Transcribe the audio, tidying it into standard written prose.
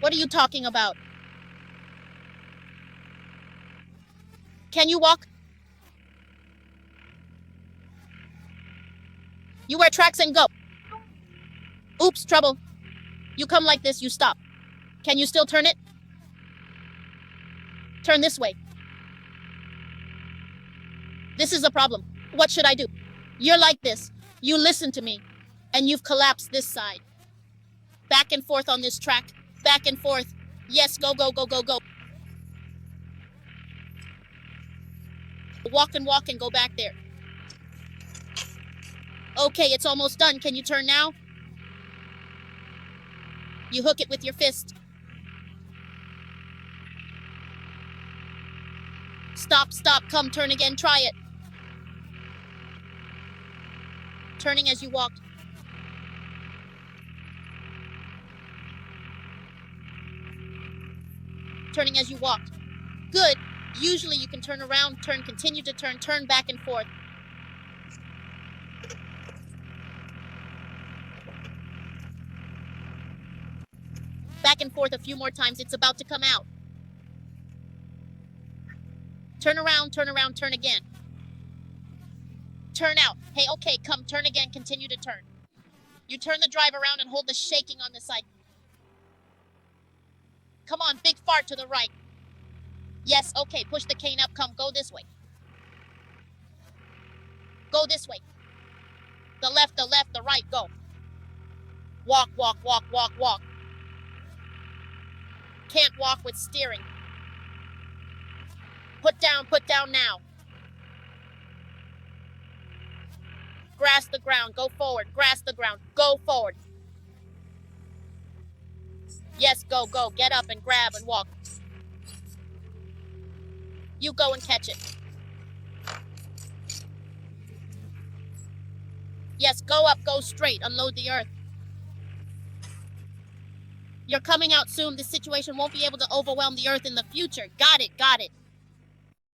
What are you talking about? Can you walk? You wear tracks and go. Oops, trouble. You come like this, you stop. Can you still turn it? Turn this way. This is a problem. What should I do? You're like this. You listen to me. And you've collapsed this side. Back and forth on this track. Back and forth. Yes, go, go, go, go, go. Walk and go back there. Okay, it's almost done. Can you turn now? You hook it with your fist. Stop, stop, come, turn again, try it. Turning as you walked. Turning as you walked. Good. Usually you can turn around, turn, continue to turn back and forth. Back and forth a few more times. It's about to come out. Turn around, turn again. Turn out. Hey, okay, come, turn again, continue to turn. You turn the drive around and hold the shaking on the side. Come on, big fart to the right. Yes, okay, push the cane up, come, go this way. Go this way. The left, the right, go. Walk, walk, walk, walk, walk. Can't walk with steering. Put down now. Grasp the ground, go forward, grasp the ground, go forward. Yes, go, go, get up and grab and walk. You go and catch it. Yes, go up, go straight, unload the earth. You're coming out soon. This situation won't be able to overwhelm the earth in the future. Got it, got it.